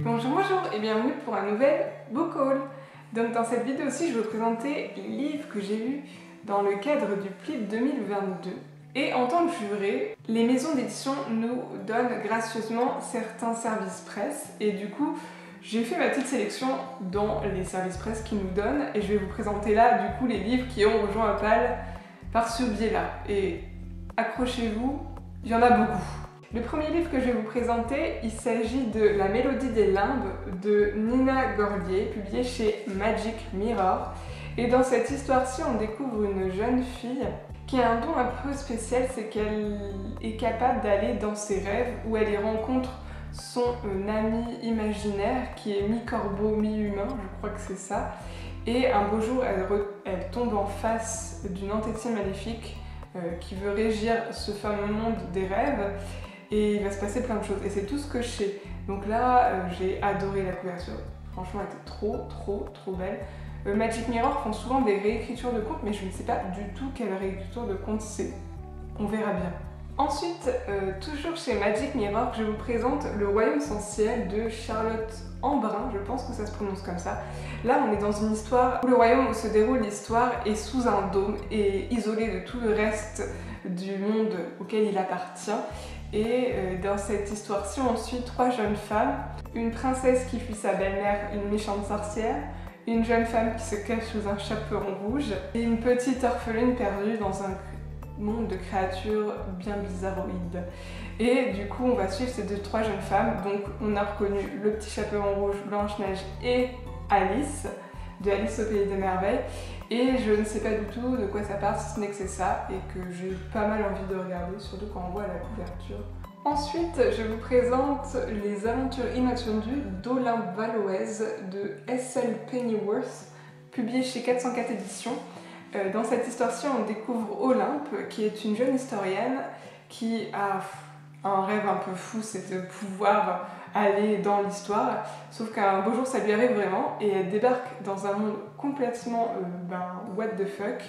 Bonjour et bienvenue pour un nouvel book haul. Donc dans cette vidéo-ci, je vais vous présenter les livres que j'ai lus dans le cadre du PLIB 2022. Et en tant que juré, les maisons d'édition nous donnent gracieusement certains services presse. Et du coup, j'ai fait ma petite sélection dans les services presse qu'ils nous donnent. Et je vais vous présenter là, du coup, les livres qui ont rejoint Opale par ce biais-là. Et accrochez-vous, il y en a beaucoup. Le premier livre que je vais vous présenter, il s'agit de La Mélodie des limbes de Nina Gordier, publié chez Magic Mirror. Et dans cette histoire-ci, on découvre une jeune fille qui a un don un peu spécial, c'est qu'elle est capable d'aller dans ses rêves où elle y rencontre son ami imaginaire qui est mi-corbeau, mi-humain, je crois que c'est ça. Et un beau jour, elle tombe en face d'une entité maléfique qui veut régir ce fameux monde des rêves. Et il va se passer plein de choses. Et c'est tout ce que je sais. Donc là, j'ai adoré la couverture. Franchement, elle était trop belle. Magic Mirror font souvent des réécritures de contes, mais je ne sais pas du tout quelle réécriture de conte c'est. On verra bien. Ensuite, toujours chez Magic Mirror, je vous présente Le Royaume sans ciel de Charlotte Embrun, je pense que ça se prononce comme ça. Là, on est dans une histoire où le royaume où se déroule l'histoire est sous un dôme et isolé de tout le reste du monde auquel il appartient. Et dans cette histoire-ci, on suit trois jeunes femmes, une princesse qui fuit sa belle-mère, une méchante sorcière, une jeune femme qui se cache sous un chaperon rouge, et une petite orpheline perdue dans un monde de créatures bien bizarroïdes. Et du coup, on va suivre ces trois jeunes femmes. Donc, on a reconnu le petit chaperon rouge, Blanche-Neige et Alice, de Alice au Pays des Merveilles. Et je ne sais pas du tout de quoi ça part, si ce n'est que c'est ça, et que j'ai pas mal envie de regarder, surtout quand on voit la couverture. Ensuite, je vous présente Les aventures inattendues d'Olympe Valoise de S.L. Pennyworth, publié chez 404 éditions. Dans cette histoire-ci, on découvre Olympe, qui est une jeune historienne qui a un rêve un peu fou, c'est de pouvoir aller dans l'histoire, sauf qu'un beau jour ça lui arrive vraiment et elle débarque dans un monde complètement what the fuck,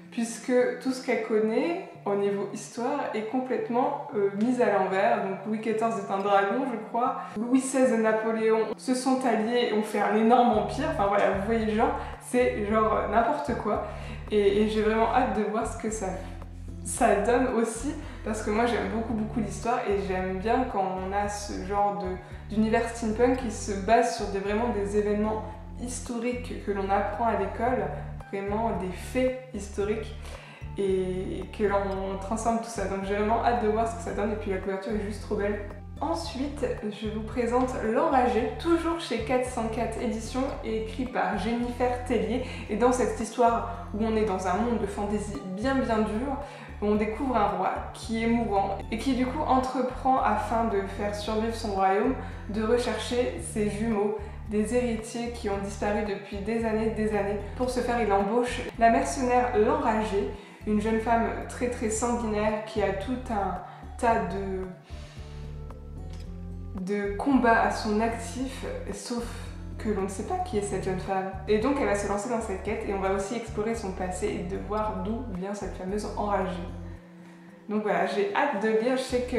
puisque tout ce qu'elle connaît au niveau histoire est complètement mis à l'envers. Donc Louis XIV est un dragon, je crois, Louis XVI et Napoléon se sont alliés et ont fait un énorme empire, enfin voilà, vous voyez le genre, c'est genre n'importe quoi, et j'ai vraiment hâte de voir ce que ça donne aussi, parce que moi j'aime beaucoup l'histoire et j'aime bien quand on a ce genre d'univers steampunk qui se base sur vraiment des événements historiques que l'on apprend à l'école, vraiment des faits historiques, et que l'on transforme tout ça. Donc j'ai vraiment hâte de voir ce que ça donne, et puis la couverture est juste trop belle. Ensuite, je vous présente L'Enragé, toujours chez 404 éditions, et écrit par Jennifer Tellier. Et dans cette histoire où on est dans un monde de fantasy bien dur, on découvre un roi qui est mourant et qui du coup entreprend, afin de faire survivre son royaume, de rechercher ses jumeaux, des héritiers qui ont disparu depuis des années. Pour ce faire, il embauche la mercenaire L'Enragée, une jeune femme très sanguinaire qui a tout un tas de combats à son actif, sauf que l'on ne sait pas qui est cette jeune femme. Et donc elle va se lancer dans cette quête, et on va aussi explorer son passé et de voir d'où vient cette fameuse enragée. Donc voilà, j'ai hâte de lire. Je sais que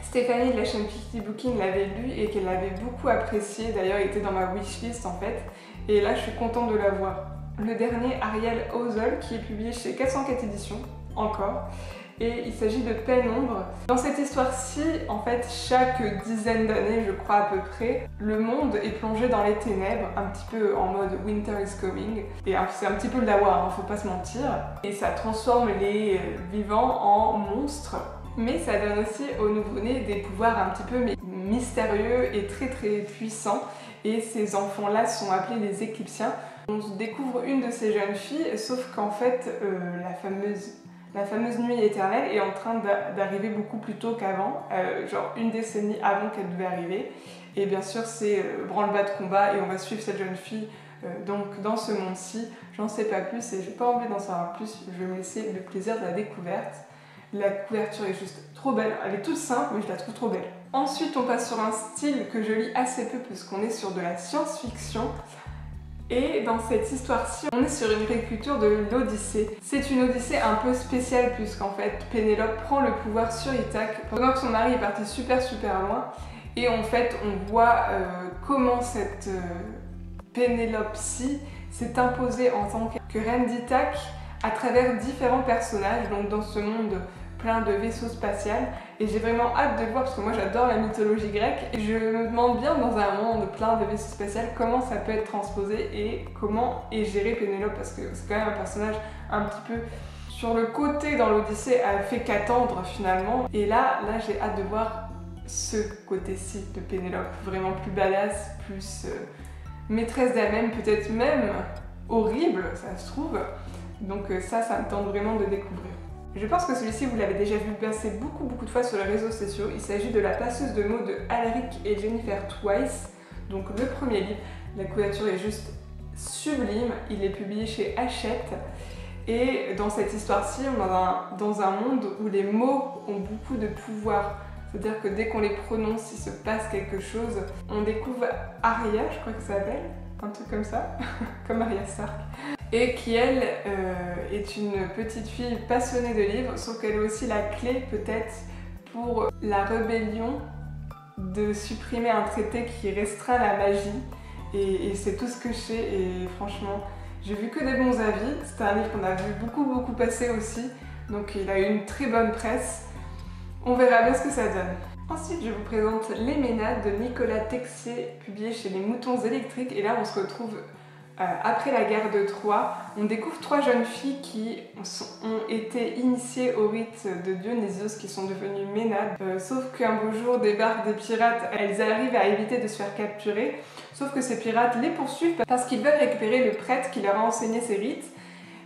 Stéphanie de la chaîne Picky Booking l'avait lu et qu'elle l'avait beaucoup apprécié. D'ailleurs, il était dans ma wishlist en fait. Et là, je suis contente de l'avoir. Le dernier, Ariel Ozol, qui est publié chez 404 éditions, encore. Et il s'agit de Pénombre. Dans cette histoire-ci, en fait, chaque dizaine d'années, je crois à peu près, le monde est plongé dans les ténèbres, un petit peu en mode Winter is coming. Et c'est un petit peu le dawa, hein, faut pas se mentir. Et ça transforme les vivants en monstres. Mais ça donne aussi aux nouveau-nés des pouvoirs un petit peu mystérieux et très puissants. Et ces enfants-là sont appelés les Éclipsiens. On découvre une de ces jeunes filles, sauf qu'en fait, la fameuse nuit éternelle est en train d'arriver beaucoup plus tôt qu'avant, genre une décennie avant qu'elle devait arriver. Et bien sûr, c'est branle-bas de combat, et on va suivre cette jeune fille donc dans ce monde-ci. J'en sais pas plus et j'ai pas envie d'en savoir plus, je vais me laisser le plaisir de la découverte. La couverture est juste trop belle, elle est toute simple mais je la trouve trop belle. Ensuite, on passe sur un style que je lis assez peu parce qu'on est sur de la science-fiction. Et dans cette histoire-ci, on est sur une réécriture de l'Odyssée. C'est une Odyssée un peu spéciale puisqu'en fait Pénélope prend le pouvoir sur Ithaque pendant que son mari est parti super loin. Et en fait on voit comment cette Pénélope-ci s'est imposée en tant que reine d'Ithaque à travers différents personnages, donc dans ce monde plein de vaisseaux spatiaux. Et j'ai vraiment hâte de le voir parce que moi j'adore la mythologie grecque et je me demande bien dans un monde plein de vaisseaux spatiaux comment ça peut être transposé et comment est gérée Pénélope, parce que c'est quand même un personnage un petit peu sur le côté dans l'Odyssée, elle fait qu'attendre finalement. Et là j'ai hâte de voir ce côté-ci de Pénélope, vraiment plus badass, plus maîtresse d'elle-même, peut-être même horrible, ça se trouve. Donc ça me tente vraiment de découvrir. Je pense que celui-ci, vous l'avez déjà vu passer beaucoup de fois sur les réseaux sociaux. Il s'agit de La passeuse de mots de Alaric et Jennifer Twice. Donc le premier livre, la couverture est juste sublime. Il est publié chez Hachette. Et dans cette histoire-ci, on est dans un monde où les mots ont beaucoup de pouvoir. C'est-à-dire que dès qu'on les prononce, il se passe quelque chose. On découvre Arya, je crois que ça s'appelle, un truc comme ça, comme Arya Stark. Et qui, elle, est une petite fille passionnée de livres, sauf qu'elle a aussi la clé, peut-être, pour la rébellion de supprimer un traité qui restreint la magie. Et c'est tout ce que je sais, et franchement, j'ai vu que des bons avis. C'est un livre qu'on a vu beaucoup passer aussi, donc il a eu une très bonne presse. On verra bien ce que ça donne. Ensuite, je vous présente Les Ménades de Nicolas Texier, publié chez Les Moutons Électriques, et là on se retrouve après la guerre de Troie. On découvre 3 jeunes filles qui ont été initiées au rite de Dionysos, qui sont devenues ménades. Sauf qu'un beau jour débarquent des pirates, elles arrivent à éviter de se faire capturer. Sauf que ces pirates les poursuivent parce qu'ils veulent récupérer le prêtre qui leur a enseigné ces rites.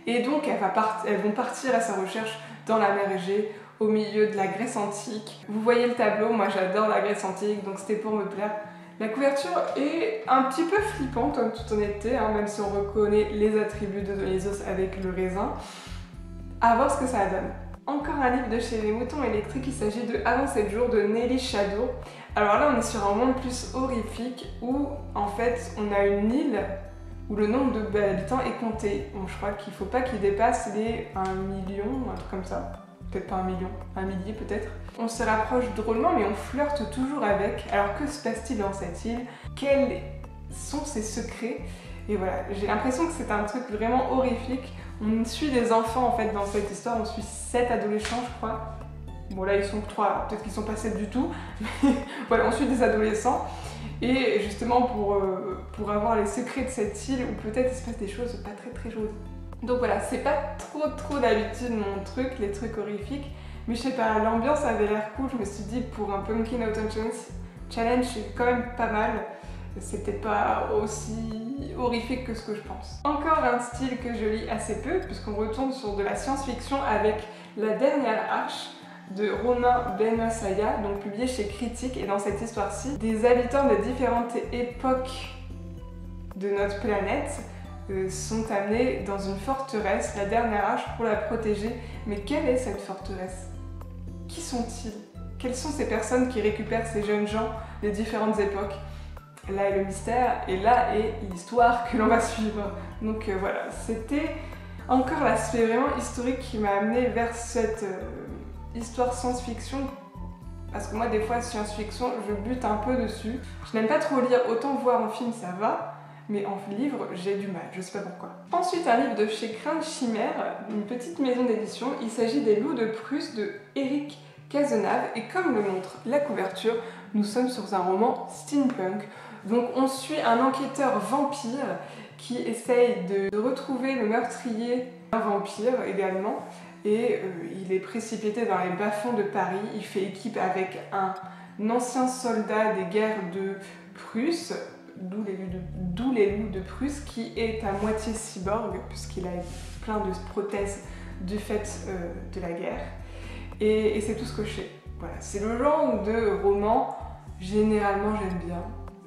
Et donc elles vont partir à sa recherche dans la mer Égée, au milieu de la Grèce antique. Vous voyez le tableau, moi j'adore la Grèce antique, donc c'était pour me plaire. La couverture est un petit peu flippante en toute honnêteté, hein, même si on reconnaît les attributs de Dionysos avec le raisin. À voir ce que ça donne. Encore un livre de chez Les Moutons Électriques, il s'agit de Avant 7 jours de Nelly Shadow. Alors là on est sur un monde plus horrifique où en fait on a une île où le nombre d'habitants est compté. Bon, je crois qu'il ne faut pas qu'il dépasse les 1 million, un truc comme ça. Peut-être pas 1 million, 1 millier peut-être. On se rapproche drôlement mais on flirte toujours avec. Alors que se passe-t-il dans cette île? Quels sont ses secrets? Et voilà, j'ai l'impression que c'est un truc vraiment horrifique. On suit des enfants en fait dans cette histoire, on suit 7 adolescents je crois. Bon là ils sont que 3, peut-être qu'ils sont pas 7 du tout. Mais voilà, on suit des adolescents. Et justement pour avoir les secrets de cette île où peut-être il se passe des choses pas très jolies. Donc voilà, c'est pas trop d'habitude mon truc, les trucs horrifiques, mais je sais pas, l'ambiance avait l'air cool, je me suis dit pour un Pumpkin Autumn Challenge c'est quand même pas mal, c'est peut-être pas aussi horrifique que ce que je pense. Encore un style que je lis assez peu, puisqu'on retourne sur de la science-fiction avec La Dernière Arche de Romain Benmessaya, donc publié chez Critique, et dans cette histoire-ci, des habitants de différentes époques de notre planète sont amenés dans une forteresse, la Dernière Arche, pour la protéger. Mais quelle est cette forteresse? Qui sont-ils? Quelles sont ces personnes qui récupèrent ces jeunes gens des différentes époques? Là est le mystère et là est l'histoire que l'on va suivre. Donc voilà, c'était encore l'aspect vraiment historique qui m'a amené vers cette histoire science-fiction. Parce que moi des fois science-fiction je bute un peu dessus. Je n'aime pas trop lire, autant voir en film ça va. Mais en livre, j'ai du mal, je sais pas pourquoi. Ensuite, un livre de chez Crainte Chimère, une petite maison d'édition. Il s'agit des Loups de Prusse de Éric Cazenave. Et comme le montre la couverture, nous sommes sur un roman steampunk. Donc on suit un enquêteur vampire qui essaye de retrouver le meurtrier d'un vampire également. Et il est précipité dans les bas-fonds de Paris. Il fait équipe avec un ancien soldat des guerres de Prusse, d'où les loups de Prusse, qui est à moitié cyborg, puisqu'il a plein de prothèses du fait de la guerre. Et c'est tout ce que je sais. Voilà, c'est le genre de roman, généralement j'aime bien,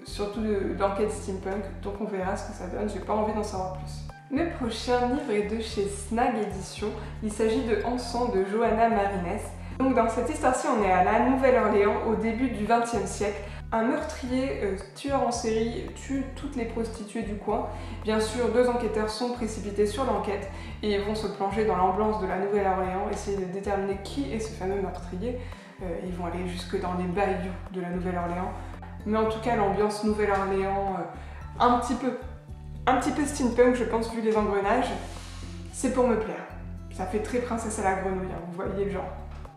surtout d'enquête steampunk, donc on verra ce que ça donne, j'ai pas envie d'en savoir plus. Le prochain livre est de chez Snag Éditions, il s'agit de Encens de Johanna Marines. Donc dans cette histoire-ci, on est à la Nouvelle-Orléans au début du XXe siècle. Un meurtrier tueur en série tue toutes les prostituées du coin. Bien sûr, 2 enquêteurs sont précipités sur l'enquête et ils vont se plonger dans l'ambiance de la Nouvelle-Orléans, essayer de déterminer qui est ce fameux meurtrier. Ils vont aller jusque dans les bayous de la Nouvelle-Orléans. Mais en tout cas, l'ambiance Nouvelle-Orléans, un petit peu steampunk, je pense, vu les engrenages, c'est pour me plaire. Ça fait très princesse à la grenouille, hein, vous voyez le genre.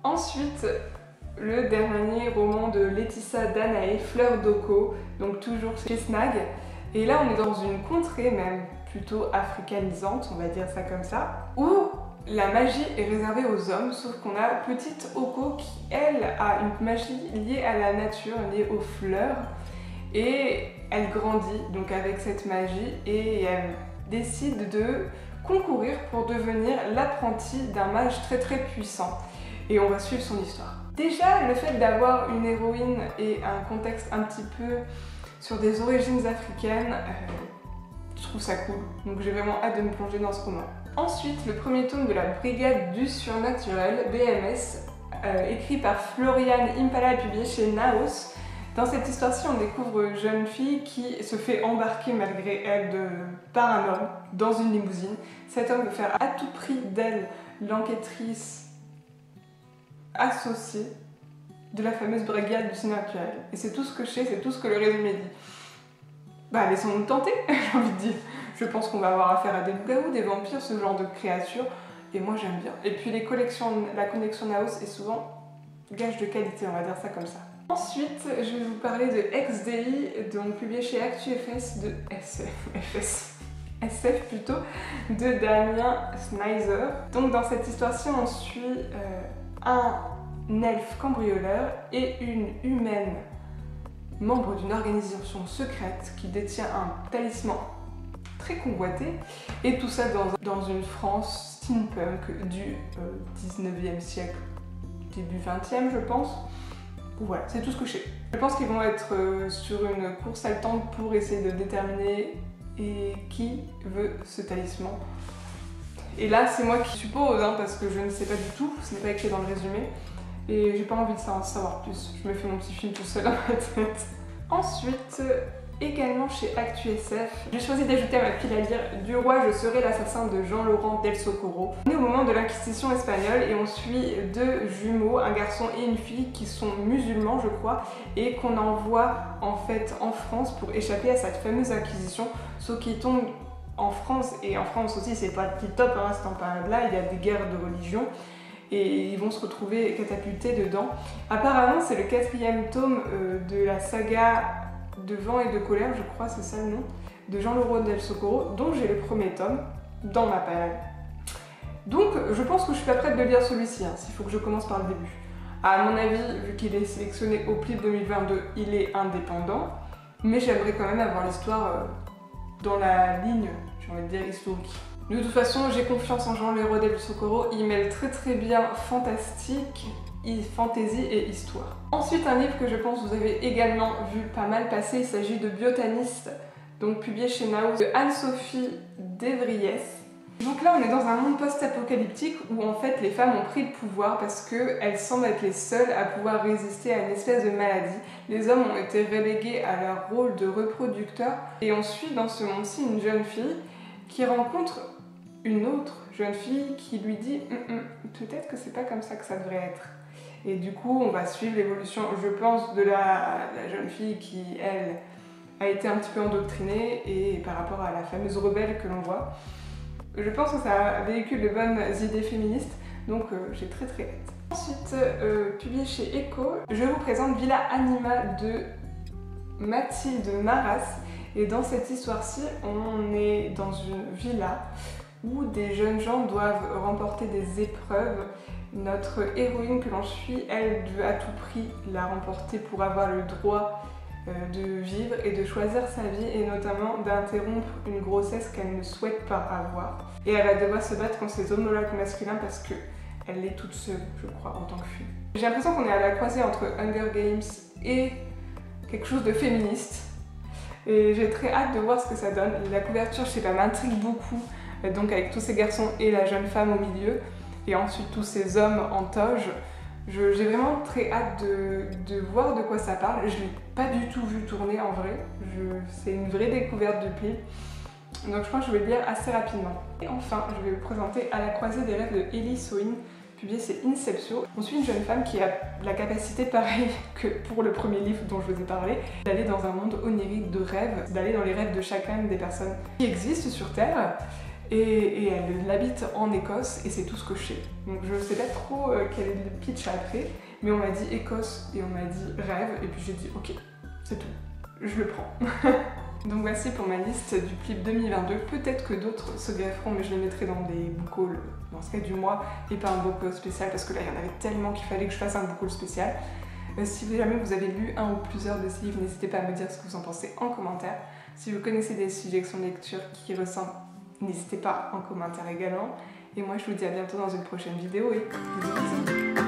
Ensuite, le dernier roman de Laetitia Danaé, Fleur d'Oko, donc toujours chez Snag. Et là, on est dans une contrée même plutôt africanisante, on va dire ça comme ça, où la magie est réservée aux hommes, sauf qu'on a petite Oko qui, elle, a une magie liée à la nature, liée aux fleurs, et elle grandit donc avec cette magie et elle décide de concourir pour devenir l'apprentie d'un mage très très puissant. Et on va suivre son histoire. Déjà, le fait d'avoir une héroïne et un contexte un petit peu sur des origines africaines, je trouve ça cool. Donc j'ai vraiment hâte de me plonger dans ce roman. Ensuite, le premier tome de la Brigade du Surnaturel, BMS, écrit par Floriane Impala et publié chez Naos. Dans cette histoire-ci, on découvre une jeune fille qui se fait embarquer malgré elle par un homme dans une limousine. Cet homme veut faire à tout prix d'elle l'enquêtrice associée de la fameuse Brigade du Surnaturel. Et c'est tout ce que je sais, c'est tout ce que le résumé dit. Bah laissons-nous tenter, j'ai envie de dire. Je pense qu'on va avoir affaire à des loups-garous, des vampires, ce genre de créatures. Et moi j'aime bien. Et puis la connexion Naos est souvent gage de qualité, on va dire ça comme ça. Ensuite, je vais vous parler de XDI, donc publié chez ActuFS de SF plutôt, de Damien Snyder. Donc dans cette histoire-ci, on suit un elfe cambrioleur et une humaine membre d'une organisation secrète qui détient un talisman très convoité, et tout ça dans une France steampunk du 19e siècle, début 20e je pense. Voilà, c'est tout ce que je sais. Je pense qu'ils vont être sur une course haletante pour essayer de déterminer qui veut ce talisman. Et là, c'est moi qui suppose, hein, parce que je ne sais pas du tout, ce n'est pas écrit dans le résumé. Et j'ai pas envie de savoir plus, je me fais mon petit film tout seul dans ma tête. Ensuite, également chez ActuSF, j'ai choisi d'ajouter à ma pile à lire Du roi, je serai l'assassin de Jean-Laurent Del Socorro. On est au moment de l'Inquisition espagnole et on suit 2 jumeaux, un garçon et une fille qui sont musulmans je crois, et qu'on envoie en fait en France pour échapper à cette fameuse Inquisition, sauf qu'ils tombent en France, et en France aussi c'est pas le top, hein, ce temps-là, il y a des guerres de religion. Et ils vont se retrouver catapultés dedans. Apparemment, c'est le 4e tome de la saga de Vent et de Colère, je crois, c'est ça le nom, de Jean-Laurent Del Socorro, dont j'ai le premier tome dans ma pile. Donc, je pense que je suis pas prête de lire celui-ci, hein, s'il faut que je commence par le début. À mon avis, vu qu'il est sélectionné au PLIB 2022, il est indépendant, mais j'aimerais quand même avoir l'histoire dans la ligne, j'ai envie de dire, historique. De toute façon, j'ai confiance en Jean-Laurent Del Socorro, il mêle très bien fantastique, fantasy et histoire. Ensuite, un livre que je pense que vous avez également vu pas mal passer, il s'agit de Biotaniste, donc publié chez Naos, de Anne-Sophie Devriès. Donc là, on est dans un monde post-apocalyptique où en fait les femmes ont pris le pouvoir parce qu'elles semblent être les seules à pouvoir résister à une espèce de maladie. Les hommes ont été relégués à leur rôle de reproducteurs et on suit dans ce monde-ci une jeune fille qui rencontre une autre jeune fille qui lui dit peut-être que c'est pas comme ça que ça devrait être. Et du coup, on va suivre l'évolution, je pense, de la jeune fille qui, elle, a été un petit peu endoctrinée et par rapport à la fameuse rebelle que l'on voit. Je pense que ça véhicule de bonnes idées féministes, donc j'ai très hâte. Ensuite, publié chez Echo, je vous présente Villa Anima de Mathilde Maras. Et dans cette histoire-ci, on est dans une villa où des jeunes gens doivent remporter des épreuves. Notre héroïne que l'on suit, elle veut à tout prix la remporter pour avoir le droit de vivre et de choisir sa vie, et notamment d'interrompre une grossesse qu'elle ne souhaite pas avoir. Et elle va devoir se battre contre ses homologues masculins parce qu'elle est toute seule, je crois, en tant que fille. J'ai l'impression qu'on est à la croisée entre Hunger Games et quelque chose de féministe. Et j'ai très hâte de voir ce que ça donne. La couverture, je sais pas, m'intrigue beaucoup, donc avec tous ces garçons et la jeune femme au milieu, et ensuite tous ces hommes en toge. J'ai vraiment très hâte de voir de quoi ça parle. Je ne l'ai pas du tout vu tourner en vrai. C'est une vraie découverte de pli. Donc je pense que je vais le lire assez rapidement. Et enfin, je vais vous présenter À la croisée des rêves de Ellie Soin, publié chez Inceptio. On suit une jeune femme qui a la capacité, pareil que pour le premier livre dont je vous ai parlé, d'aller dans un monde onirique de rêves, d'aller dans les rêves de chacune des personnes qui existent sur Terre. Et elle habite en Écosse et c'est tout ce que je sais. Donc je sais pas trop quel est le pitch après, mais on m'a dit Écosse et on m'a dit rêve et puis j'ai dit ok, c'est tout, je le prends. Donc voici pour ma liste du Plip 2022. Peut-être que d'autres se grefferont, mais je les mettrai dans des book hauls, dans ce cas du mois, et pas un book haul spécial parce que là il y en avait tellement qu'il fallait que je fasse un book haul spécial. Si jamais vous avez lu un ou plusieurs de ces livres, n'hésitez pas à me dire ce que vous en pensez en commentaire. Si vous connaissez des suggestions de lecture qui ressemblent, n'hésitez pas en commentaire également. Et moi je vous dis à bientôt dans une prochaine vidéo et bisous bisous.